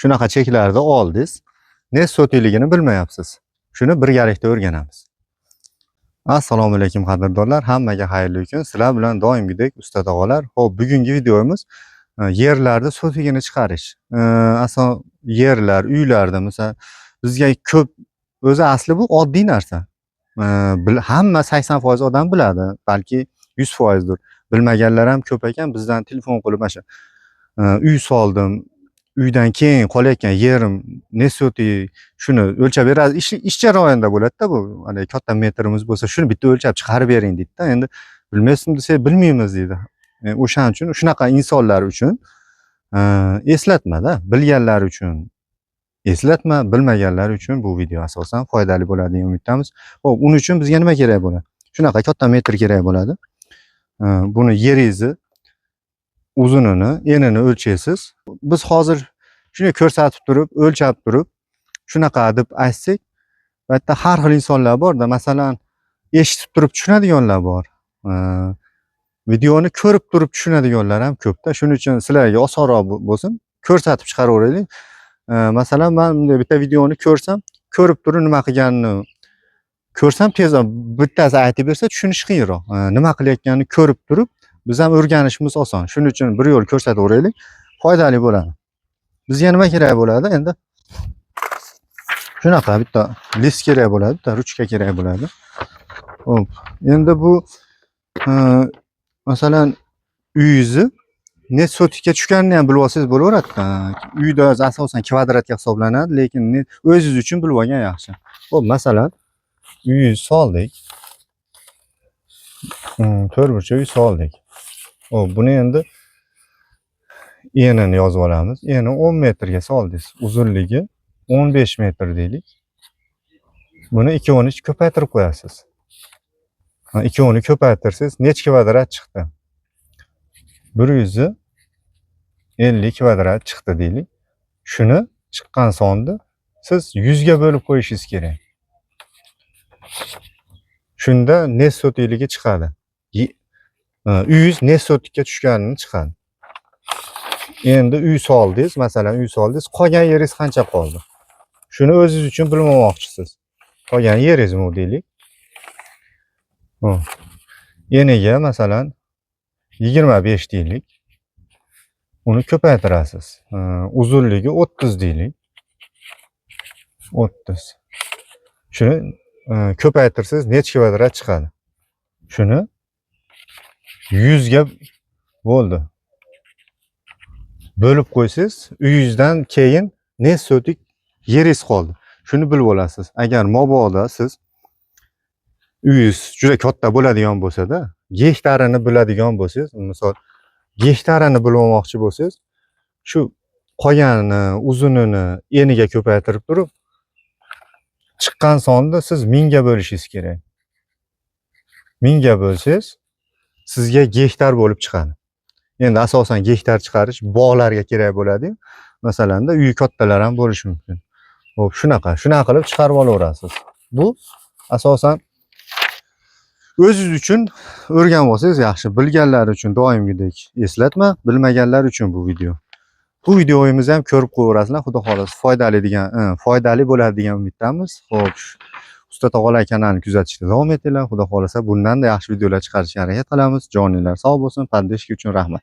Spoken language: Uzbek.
shunaqa cheklarda oldingiz, ne so'tiyligini bilmayapsiz. Shuni birgalikda o'rganamiz. Assalomu alaykum qadrdonlar, hammaga xayrli kun. Sizlar bilan doimgidek usta tog'alar. Xo'p, bugungi videomiz yerlarda so'tigini chiqarish. Asosan yerlar, uylarda misol bizga ko'p o'zi asli bu oddiy narsa. Hamma 80% odam biladi, balki 100%dir. Bilmaganlar ham ko'p ekan. Bizdan telefon qilib mana shu uy soldim, uydan keyin qolayotgan yerim nesoti shuni o'lchab beradi. Ish jarayonida bo'ladi-da bu. Mana katta metrimiz bo'lsa, shuni bitta o'lchab chiqarib bering deydi-da. Endi bilmaysizmi desa, bilmaymiz deydi. O'shaning uchun shunaqa insonlar uchun eslatmada, bilganlar uchun eslatma, bilmaganlar uchun bu video asosan foydali bo'ladi degan umiddamiz. Xo'p, uning uchun bizga nima kerak bo'ladi? Shunaqa katta metr kerak bo'ladi. Buni yeringizni uzunini, enini o'lchaysiz. Biz hozir shuni ko'rsatib turib, o'lchab turib, shunaqa deb aytsak, bu yerda har xil insonlar bor-da, masalan, eshitib turib tushunadiganlar bor. Videoni ko'rib turib tushunadiganlar ham ko'p-da. Shuning uchun sizlarga osonroq bo'lsin, ko'rsatib chiqaraveraylik. Masalan, men bunday bitta videoni ko'rsam, ko'rib turib nima qilganini ko'rsam, tezroq bittasi aytib bersa tushunish qiyinroq. Nima qilayotganini ko'rib turib, biz ham o'rganishimiz oson. Shuning uchun bir yo'l ko'rsataveraylik, foydali bo'ladi. Bizga nima kerak bo'ladi? Endi shunaqa bitta list kerak bo'ladi, bitta ruchka kerak bo'ladi. Xo'p, endi bu masalan uyingizni net sotikka tushganini ham bilib olsangiz bo'laveradi. Uyda asosan kvadratga hisoblanadi, lekin o'zingiz uchun bilib olgan yaxshi. Xo'p, masalan, uyingizni soldik. 4 burchak uy soldik. Xo'p, buni endi enini yozib olamiz. Eni 10 metrga soldingiz. Uzunligi 15 metr deylik. Buni 2 ko'paytirib qo'yasiz. 2 ko'paytirsangiz necha kvadrat chiqdi? 150 kvadrat chiqdi deylik. Shuni chiqqan sonni siz 100 ga bo'lib qo'yishingiz kerak. Shunda net sotiyligi chiqadi. Uyingiz net sotikka tushganini chiqadi. Endi uy soldingiz, masalan, uy soldingiz, qolgan yeringiz qancha qoldi? Shuni o'zingiz uchun bilmoqchisiz. Qolgan yeringiz mu deylik. Eniga masalan 25 deylik. Uni ko'paytirasiz. Uzunligi 30 deylik. 30. Shuni ko'paytirsangiz necha kvadrat chiqadi? Shuni 100 ga bo'ldi. Bo'lib qo'ysangiz, uyingizdan keyin net sotik yeringiz qoldi. Shuni bilib olasiz. Agar mabodo siz uyingiz juda katta bo'ladigan bo'lsa-da, gektarini biladigan bo'lsangiz, misol gektarini bilib olmoqchi bo'lsangiz, shu qolganini, uzunini eniga ko'paytirib turib, chiqqan sonni siz 1000 ga bo'lishingiz kerak. 1000 ga bo'lsangiz, sizga gektar bo'lib chiqadi. Endi asosan gektar chiqarish bog'larga kerak bo'ladi. Masalanda uy kattalar ham bo'lishi mumkin. Xo'p, shunaqa qilib chiqarib olaverasiz. Bu asosan o'zingiz uchun o'rganib olsangiz yaxshi. Bilganlar uchun doimgidek eslatma, bilmaganlar uchun bu video. Bu videomizni ham ko'rib qo'yaverasizlar, xudo xolasa foydali bo'ladi degan umiddamiz. Xo'p, Usta tog'alar kanalini kuzatishda davom etinglar. Xudo xolasa bundan da yaxshi videolar chiqarishga harakat qilamiz. Joninglar sog' bo'lsin. Podpishka uchun rahmat.